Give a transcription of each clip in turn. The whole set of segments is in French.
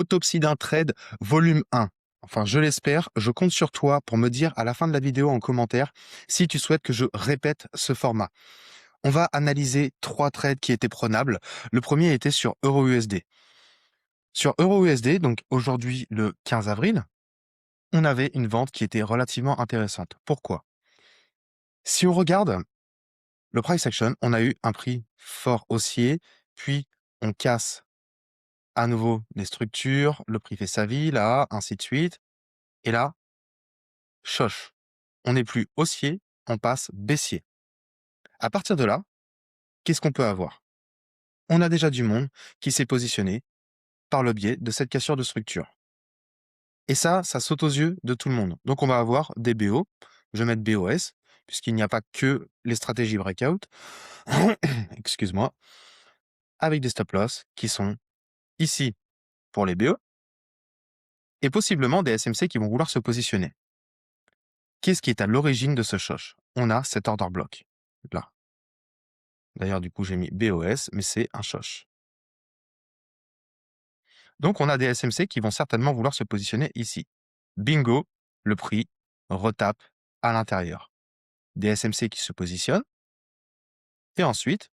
Autopsie d'un trade, volume 1. Enfin, je l'espère, je compte sur toi pour me dire à la fin de la vidéo en commentaire si tu souhaites que je répète ce format. On va analyser 3 trades qui étaient prenables. Le premier était sur EURUSD. Sur EURUSD, donc aujourd'hui le 15 avril, on avait une vente qui était relativement intéressante. Pourquoi? Si on regarde le price action, on a eu un prix fort haussier, puis on casse à nouveau les structures, le prix fait sa vie, là, ainsi de suite. Et là, choche. On n'est plus haussier, on passe baissier. À partir de là, qu'est-ce qu'on peut avoir? On a déjà du monde qui s'est positionné par le biais de cette cassure de structure. Et ça saute aux yeux de tout le monde. Donc on va avoir des BO, je vais mettre BOS, puisqu'il n'y a pas que les stratégies breakout, excuse-moi, avec des stop loss qui sont ici pour les BE, et possiblement des SMC qui vont vouloir se positionner. Qu'est-ce qui est à l'origine de ce choche? On a cet order block, là. D'ailleurs, du coup, j'ai mis BOS, mais c'est un choche. Donc, on a des SMC qui vont certainement vouloir se positionner ici. Bingo, le prix retape à l'intérieur. Des SMC qui se positionnent. Et ensuite,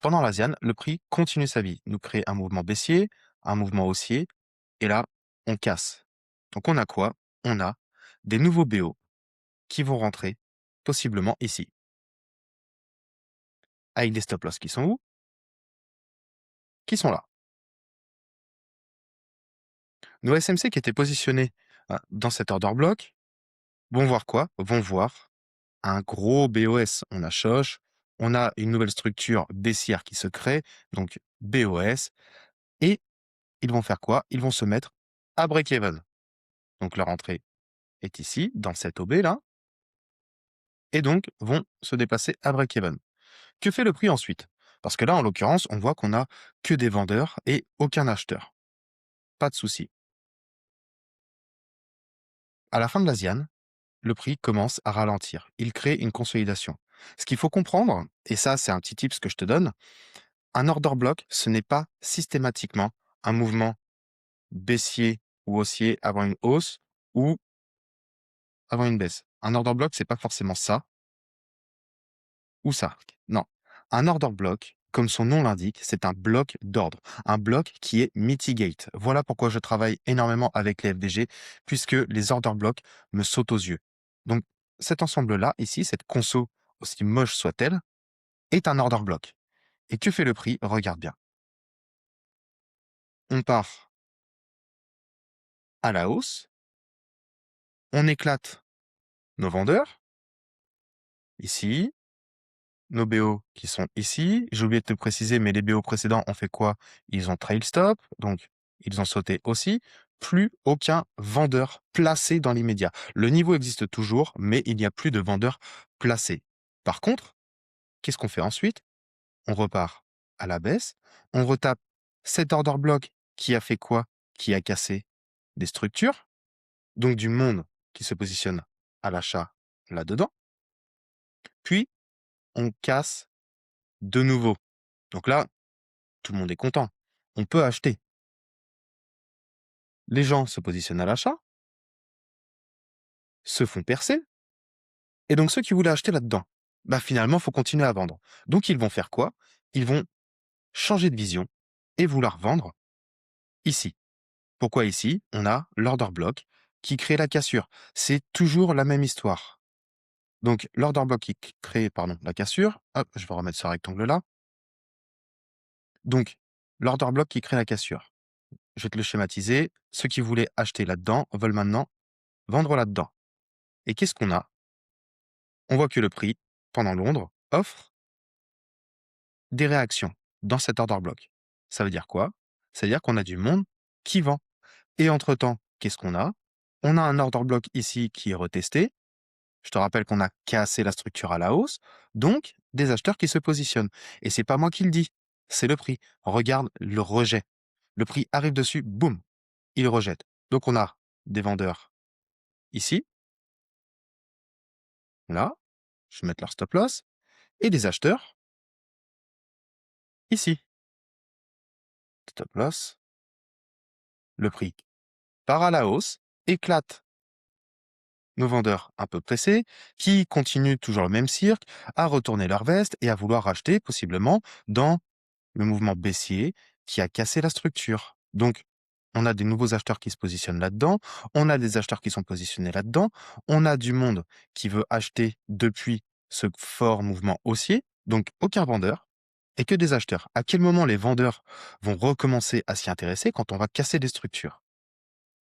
pendant l'ASIAN, le prix continue sa vie, nous crée un mouvement baissier, un mouvement haussier, et là, on casse. Donc, on a quoi? On a des nouveaux BO qui vont rentrer possiblement ici. Avec des stop loss qui sont où? Qui sont là. Nos SMC qui étaient positionnés dans cet order block vont voir quoi? Vont voir un gros BOS. On a Shosh, on a une nouvelle structure baissière qui se crée, donc BOS, et ils vont faire quoi? Ils vont se mettre à break-even. Donc leur entrée est ici, dans cette OB là, et donc vont se déplacer à break-even. Que fait le prix ensuite? Parce que là, en l'occurrence, on voit qu'on a que des vendeurs et aucun acheteur. Pas de souci. À la fin de l'ASIAN, le prix commence à ralentir. Il crée une consolidation. Ce qu'il faut comprendre, et ça c'est un petit tips que je te donne, un order block, ce n'est pas systématiquement un mouvement baissier ou haussier avant une hausse ou avant une baisse. Un order block, c'est pas forcément ça ou ça. Non. Un order block, comme son nom l'indique, c'est un bloc d'ordre, un bloc qui est mitigate. Voilà pourquoi je travaille énormément avec les FDG, puisque les order blocks me sautent aux yeux. Donc, cet ensemble-là, ici, cette conso, aussi moche soit-elle, est un order block. Et que fait le prix? Regarde bien. On part à la hausse, on éclate nos vendeurs, ici, nos BO qui sont ici. J'ai oublié de te préciser, mais les BO précédents ont fait quoi? Ils ont trail stop, donc ils ont sauté aussi. Plus aucun vendeur placé dans l'immédiat. Le niveau existe toujours, mais il n'y a plus de vendeurs placés. Par contre, qu'est-ce qu'on fait ensuite? On repart à la baisse, on retape cet order block qui a fait quoi? Qui a cassé des structures, donc du monde qui se positionne à l'achat là-dedans. Puis, on casse de nouveau. Donc là, tout le monde est content. On peut acheter. Les gens se positionnent à l'achat, se font percer, et donc ceux qui voulaient acheter là-dedans, bah finalement, il faut continuer à vendre. Donc ils vont faire quoi? Ils vont changer de vision et vouloir vendre ici. Pourquoi ici? On a l'order block qui crée la cassure. C'est toujours la même histoire. Donc l'order block qui crée la cassure, hop, je vais remettre ce rectangle-là. Donc l'order block qui crée la cassure. Je vais te le schématiser. Ceux qui voulaient acheter là-dedans veulent maintenant vendre là-dedans. Et qu'est-ce qu'on a? On voit que le prix, pendant Londres, offre des réactions dans cet order block. Ça veut dire quoi? Ça veut dire qu'on a du monde qui vend. Et entre-temps, qu'est-ce qu'on a? On a un order block ici qui est retesté. Je te rappelle qu'on a cassé la structure à la hausse, donc des acheteurs qui se positionnent. Et c'est pas moi qui le dis, c'est le prix. Regarde le rejet. Le prix arrive dessus, boum, il rejette. Donc on a des vendeurs ici, là, je vais mettre leur stop loss, et des acheteurs ici. Stop loss, le prix part à la hausse, éclate nos vendeurs un peu pressés, qui continuent toujours le même cirque, à retourner leur veste et à vouloir racheter possiblement dans le mouvement baissier qui a cassé la structure. Donc, on a des nouveaux acheteurs qui se positionnent là-dedans, on a des acheteurs qui sont positionnés là-dedans, on a du monde qui veut acheter depuis ce fort mouvement haussier, donc aucun vendeur et que des acheteurs. À quel moment les vendeurs vont recommencer à s'y intéresser? Quand on va casser des structures.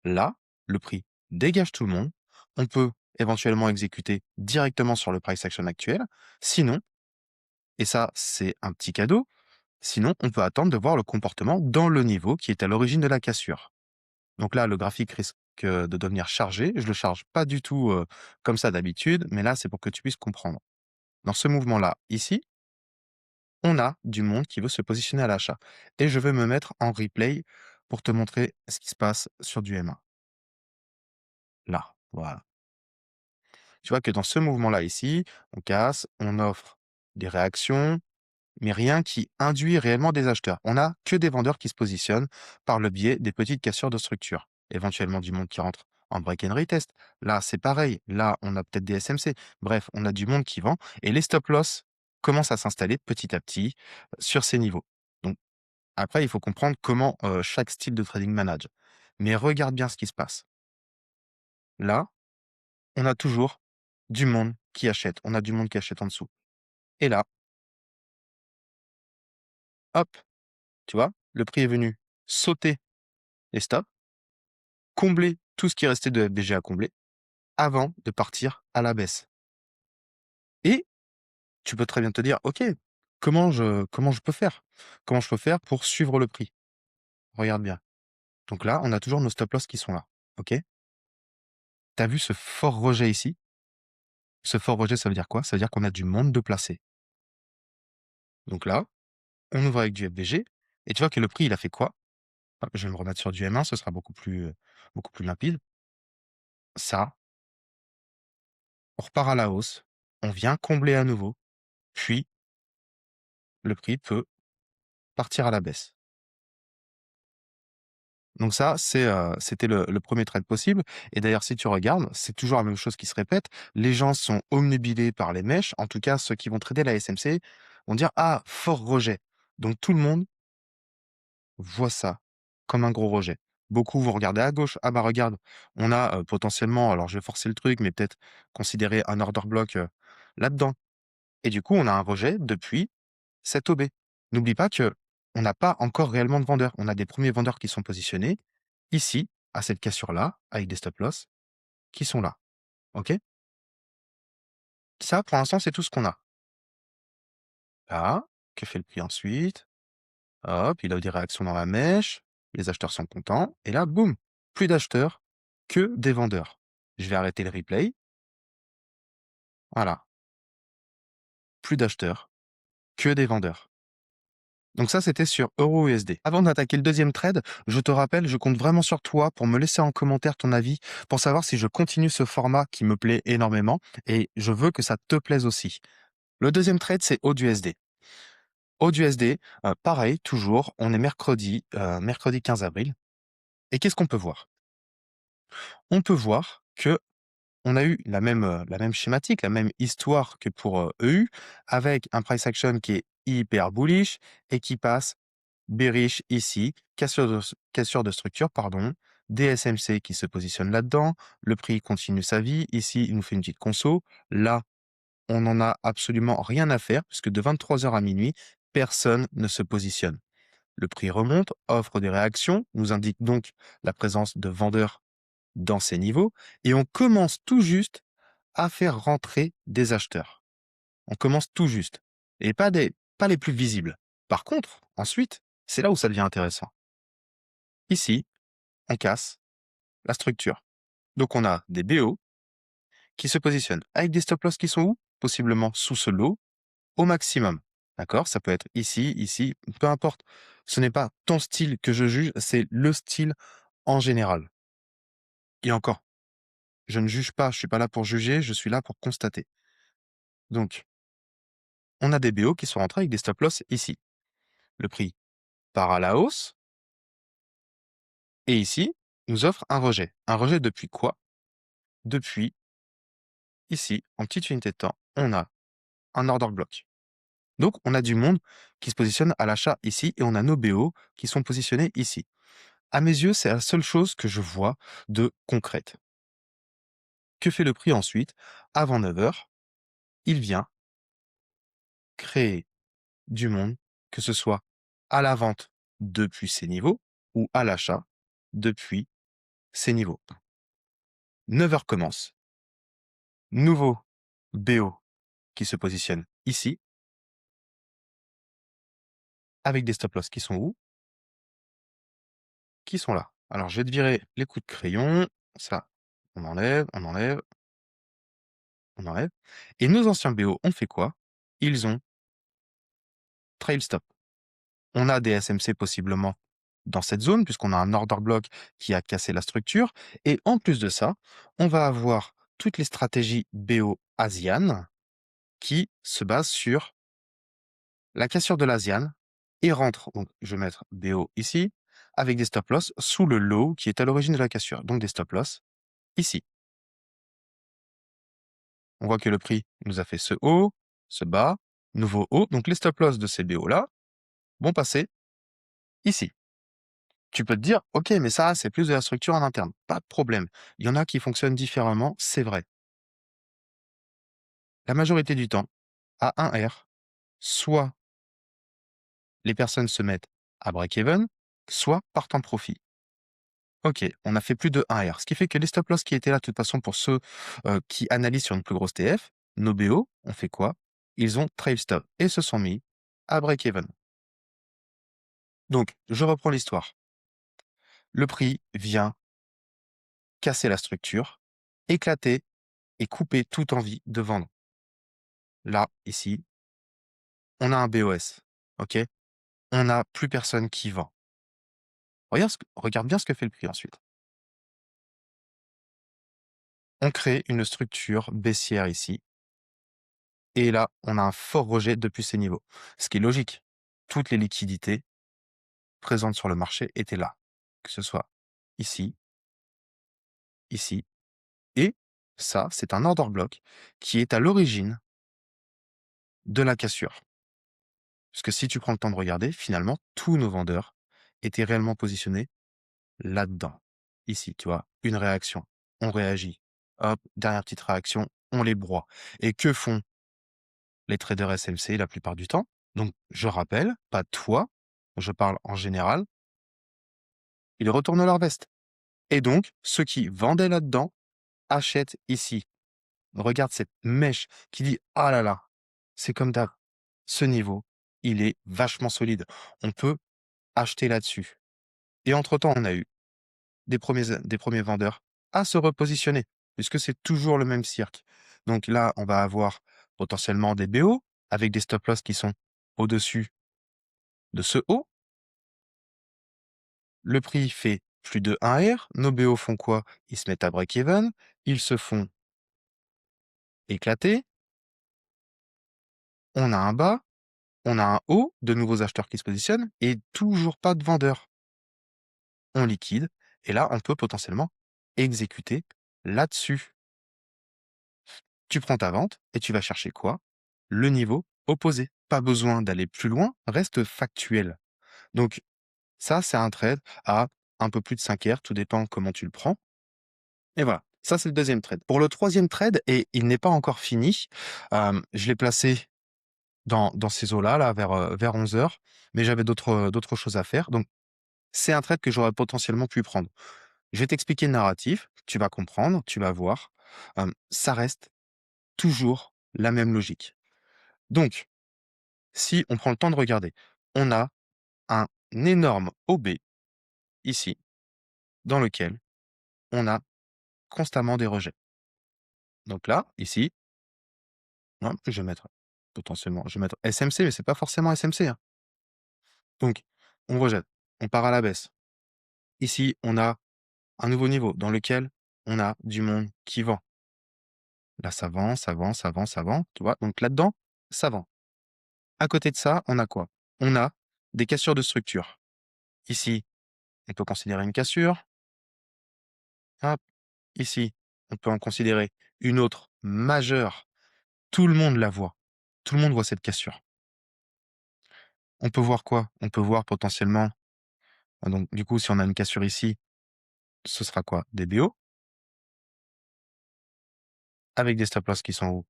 Là, le prix dégage tout le monde. On peut éventuellement exécuter directement sur le price action actuel. Sinon, et ça, c'est un petit cadeau, sinon, on peut attendre de voir le comportement dans le niveau qui est à l'origine de la cassure. Donc là, le graphique risque de devenir chargé. Je le charge pas du tout comme ça d'habitude, mais là, c'est pour que tu puisses comprendre. Dans ce mouvement-là, ici, on a du monde qui veut se positionner à l'achat. Et je vais me mettre en replay pour te montrer ce qui se passe sur du M1. Là, voilà. Tu vois que dans ce mouvement-là ici, on casse, on offre des réactions, mais rien qui induit réellement des acheteurs. On n'a que des vendeurs qui se positionnent par le biais des petites cassures de structure. Éventuellement du monde qui rentre en break and retest. Là, c'est pareil. Là, on a peut-être des SMC. Bref, on a du monde qui vend et les stop loss commencent à s'installer petit à petit sur ces niveaux. Donc après, il faut comprendre comment chaque style de trading manage. Mais regarde bien ce qui se passe. Là, on a toujours du monde qui achète. On a du monde qui achète en dessous. Et là, hop, tu vois, le prix est venu sauter les stops, combler tout ce qui restait de FBG à combler avant de partir à la baisse. Et tu peux très bien te dire, OK, comment je peux faire? Comment je peux faire pour suivre le prix? Regarde bien. Donc là, on a toujours nos stop loss qui sont là. OK? Tu as vu ce fort rejet ici? Ce fort rejet, ça veut dire quoi? Ça veut dire qu'on a du monde de placé. Donc là, on ouvre avec du FBG et tu vois que le prix, il a fait quoi? Hop, je vais me remettre sur du M1, ce sera beaucoup plus limpide. Ça, on repart à la hausse, on vient combler à nouveau, puis le prix peut partir à la baisse. Donc ça, c'était le 1er trade possible et d'ailleurs, si tu regardes, c'est toujours la même chose qui se répète. Les gens sont obnubilés par les mèches, en tout cas ceux qui vont trader la SMC vont dire: «Ah, fort rejet». Donc tout le monde voit ça comme un gros rejet. Beaucoup vont regarder à gauche: «Ah bah regarde, on a, potentiellement», alors je vais forcer le truc, mais peut-être considérer un order block, là-dedans et du coup, on a un rejet depuis cette OB. N'oublie pas que on n'a pas encore réellement de vendeurs. On a des premiers vendeurs qui sont positionnés ici, à cette cassure-là, avec des stop loss, qui sont là. OK? Ça, pour l'instant, c'est tout ce qu'on a. Là, que fait le prix ensuite? Hop, il a eu des réactions dans la mèche, les acheteurs sont contents, et là, boum, plus d'acheteurs que des vendeurs. Je vais arrêter le replay. Voilà, plus d'acheteurs que des vendeurs. Donc ça, c'était sur Euro-USD. Avant d'attaquer le deuxième trade, je te rappelle, je compte vraiment sur toi pour me laisser en commentaire ton avis, pour savoir si je continue ce format qui me plaît énormément, et je veux que ça te plaise aussi. Le deuxième trade, c'est AUD-USD. AUD-USD, pareil, toujours, on est mercredi 15 avril. Et qu'est-ce qu'on peut voir? On peut voir que on a eu la même schématique, la même histoire que pour EU, avec un price action qui est hyper bullish et qui passe bearish ici, cassure de structure, pardon, des SMC qui se positionnent là-dedans, le prix continue sa vie, ici il nous fait une petite conso, là on n'en a absolument rien à faire puisque de 23h à minuit, personne ne se positionne. Le prix remonte, offre des réactions, nous indique donc la présence de vendeurs dans ces niveaux et on commence tout juste à faire rentrer des acheteurs. On commence tout juste et pas les plus visibles. Par contre, ensuite, c'est là où ça devient intéressant. Ici, on casse la structure. Donc on a des BO qui se positionnent avec des stop loss qui sont où? Possiblement sous ce lot au maximum. D'accord? Ça peut être ici, ici, peu importe. Ce n'est pas ton style que je juge, c'est le style en général. Et encore, je ne juge pas, je suis pas là pour juger, je suis là pour constater. Donc, on a des BO qui sont rentrés avec des stop loss ici. Le prix part à la hausse, Et ici, nous offre un rejet. Un rejet depuis quoi? Depuis, ici, en petite unité de temps, on a un order block. Donc, on a du monde qui se positionne à l'achat ici et on a nos BO qui sont positionnés ici. À mes yeux, c'est la seule chose que je vois de concrète. Que fait le prix ensuite? Avant 9 heures, il vient créer du monde, que ce soit à la vente depuis ces niveaux ou à l'achat depuis ces niveaux. 9 heures commence. Nouveau BO qui se positionne ici, avec des stop loss qui sont où? Qui sont là. Alors, je vais te virer les coups de crayon. Ça, on enlève, on enlève, on enlève. Et nos anciens BO ont fait quoi? Ils ont trail stop. On a des SMC possiblement dans cette zone, puisqu'on a un order block qui a cassé la structure. Et en plus de ça, on va avoir toutes les stratégies BO ASIAN qui se basent sur la cassure de l'ASIAN et rentre, donc je vais mettre BO ici, avec des stop loss sous le low qui est à l'origine de la cassure. Donc des stop loss ici. On voit que le prix nous a fait ce haut, ce bas, nouveau haut. Donc les stop loss de ces BO-là vont passer ici. Tu peux te dire, ok, mais ça, c'est plus de la structure en interne. Pas de problème. Il y en a qui fonctionnent différemment, c'est vrai. La majorité du temps, à 1R, soit les personnes se mettent à break-even, soit partent en profit. Ok, on a fait plus de 1R. Ce qui fait que les stop-loss qui étaient là, de toute façon, pour ceux qui analysent sur une plus grosse TF, nos BO ont fait quoi? Ils ont trail stop et se sont mis à break-even. Donc, je reprends l'histoire. Le prix vient casser la structure, éclater et couper toute envie de vendre. Là, ici, on a un BOS. Ok? On n'a plus personne qui vend. Regarde bien ce que fait le prix ensuite. On crée une structure baissière ici. Et là, on a un fort rejet depuis ces niveaux. Ce qui est logique. Toutes les liquidités présentes sur le marché étaient là. Que ce soit ici, ici. Et ça, c'est un order block qui est à l'origine de la cassure. Parce que si tu prends le temps de regarder, finalement, tous nos vendeurs étaient réellement positionnés là-dedans. Ici, tu vois, une réaction. On réagit. Hop, dernière petite réaction, on les broie. Et que font les traders SMC la plupart du temps? Donc, je rappelle, pas toi, je parle en général, ils retournent leur veste. Et donc, ceux qui vendaient là-dedans achètent ici. Regarde cette mèche qui dit: «Ah là là, c'est comme d'hab, ce niveau, il est vachement solide. On peut acheter là-dessus». Et entre-temps, on a eu des premiers vendeurs à se repositionner, puisque c'est toujours le même cirque. Donc là, on va avoir potentiellement des BO avec des stop loss qui sont au-dessus de ce haut. Le prix fait plus de 1R. Nos BO font quoi? Ils se mettent à break-even. Ils se font éclater. On a un bas. On a un haut de nouveaux acheteurs qui se positionnent et toujours pas de vendeurs. On liquide. Et là, on peut potentiellement exécuter là-dessus. Tu prends ta vente et tu vas chercher quoi? Le niveau opposé. Pas besoin d'aller plus loin, reste factuel. Donc, ça, c'est un trade à un peu plus de 5R, tout dépend comment tu le prends. Et voilà, ça, c'est le deuxième trade. Pour le troisième trade, et il n'est pas encore fini, je l'ai placé dans ces eaux-là, là, vers 11 heures, mais j'avais d'autres choses à faire. Donc, c'est un trade que j'aurais potentiellement pu prendre. Je vais t'expliquer le narratif, tu vas comprendre, tu vas voir. Ça reste toujours la même logique. Donc, si on prend le temps de regarder, on a un énorme OB ici, dans lequel on a constamment des rejets. Donc là, ici, non, je vais mettre potentiellement, je vais mettre SMC, mais c'est pas forcément SMC, hein. Donc, on rejette, on part à la baisse. Ici, on a un nouveau niveau dans lequel on a du monde qui vend. Là, ça vend, ça vend, ça vend, ça vend, tu vois. Donc là-dedans, ça vend. À côté de ça, on a quoi? On a des cassures de structure. Ici, on peut considérer une cassure. Hop, ici, on peut en considérer une autre majeure. Tout le monde la voit. Tout le monde voit cette cassure. On peut voir quoi? On peut voir potentiellement, donc du coup, si on a une cassure ici, ce sera quoi? Des BO avec des stop loss qui sont où?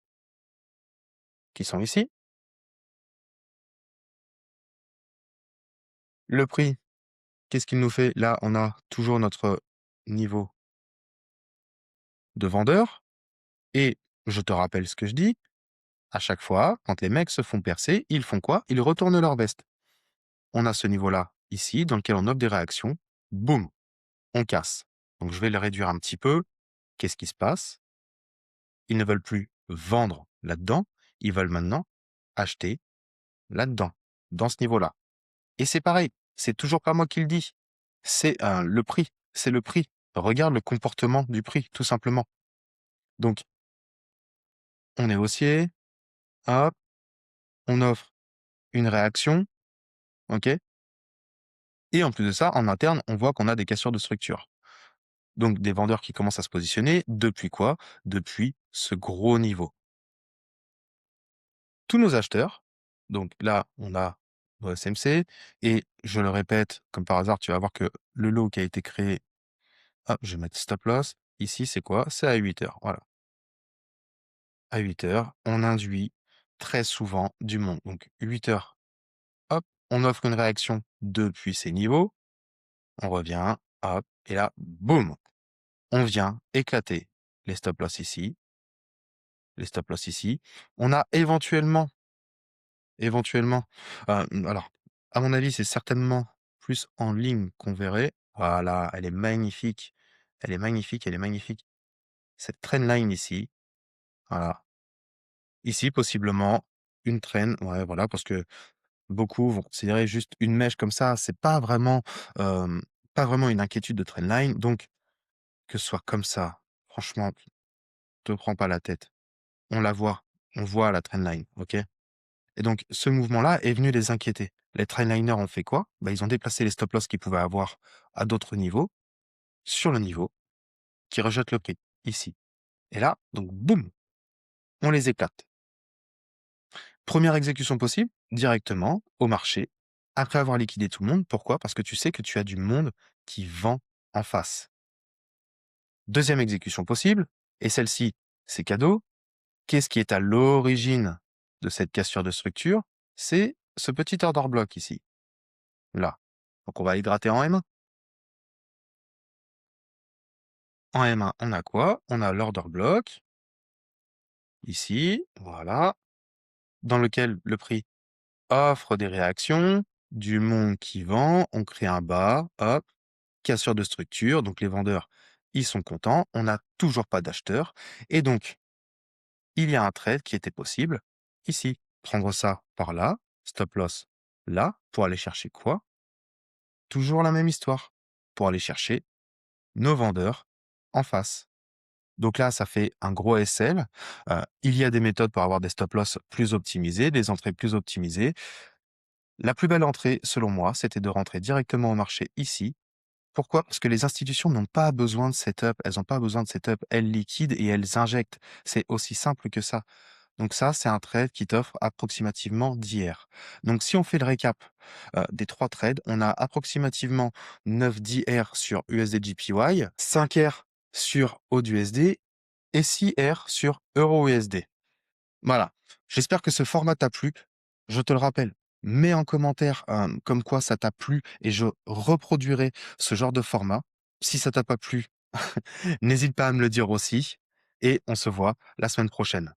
Qui sont ici. Le prix, qu'est-ce qu'il nous fait? Là, on a toujours notre niveau de vendeur et je te rappelle ce que je dis, à chaque fois, quand les mecs se font percer, ils font quoi? Ils retournent leur veste. On a ce niveau-là, ici, dans lequel on offre des réactions. Boum, on casse. Donc, je vais le réduire un petit peu. Qu'est-ce qui se passe? Ils ne veulent plus vendre là-dedans. Ils veulent maintenant acheter là-dedans, dans ce niveau-là. Et c'est pareil, c'est toujours pas moi qui le dis. C'est le prix. C'est le prix. Regarde le comportement du prix, tout simplement. Donc, on est haussier. Hop, on offre une réaction. OK? Et en plus de ça, en interne, on voit qu'on a des cassures de structure. Donc, des vendeurs qui commencent à se positionner depuis quoi? Depuis ce gros niveau. Tous nos acheteurs, donc là, on a nos SMC et je le répète, comme par hasard, tu vas voir que le lot qui a été créé, hop, je vais mettre stop loss. Ici, c'est quoi? C'est à 8 heures. Voilà. À 8 heures, on induit très souvent du monde. Donc, 8 heures, hop, on offre une réaction depuis ces niveaux. On revient, hop, et là, boum, on vient éclater les stop loss ici, les stop loss ici. On a éventuellement, alors, à mon avis, c'est certainement plus en ligne qu'on verrait. Voilà, elle est magnifique. Elle est magnifique, elle est magnifique. Cette trendline ici, voilà. Ici, possiblement, une trend, ouais, voilà, parce que beaucoup vont considérer juste une mèche comme ça, c'est pas vraiment une inquiétude de trendline. Donc, que ce soit comme ça, franchement, te prends pas la tête. On la voit, on voit la trendline, OK? Et donc ce mouvement-là est venu les inquiéter. Les trendliners ont fait quoi? Bah, ils ont déplacé les stop loss qu'ils pouvaient avoir à d'autres niveaux, sur le niveau qui rejette le prix, ici. Et là, donc boum, on les éclate. Première exécution possible, directement au marché, après avoir liquidé tout le monde. Pourquoi? Parce que tu sais que tu as du monde qui vend en face. Deuxième exécution possible, et celle-ci, c'est cadeau. Qu'est-ce qui est à l'origine de cette cassure de structure? C'est ce petit order block ici, là. Donc on va hydrater en M1. En M1, on a quoi? On a l'order block, ici, voilà, dans lequel le prix offre des réactions, du monde qui vend, on crée un bas, hop, cassure de structure, donc les vendeurs, ils sont contents, on n'a toujours pas d'acheteurs, et donc, il y a un trade qui était possible, ici, prendre ça par là, stop loss là, pour aller chercher quoi? Toujours la même histoire, pour aller chercher nos vendeurs en face. Donc là, ça fait un gros SL. Il y a des méthodes pour avoir des stop loss plus optimisés, des entrées plus optimisées. La plus belle entrée, selon moi, c'était de rentrer directement au marché ici. Pourquoi? Parce que les institutions n'ont pas besoin de setup. Elles n'ont pas besoin de setup. Elles liquident et elles injectent. C'est aussi simple que ça. Donc ça, c'est un trade qui t'offre approximativement 10 R. Donc si on fait le récap des 3 trades, on a approximativement 9-10 R sur USD JPY, 5 R sur AUD et 6 R sur EURUSD. Voilà. J'espère que ce format t'a plu. Je te le rappelle, mets en commentaire comme quoi ça t'a plu et je reproduirai ce genre de format. Si ça t'a pas plu, n'hésite pas à me le dire aussi et on se voit la semaine prochaine.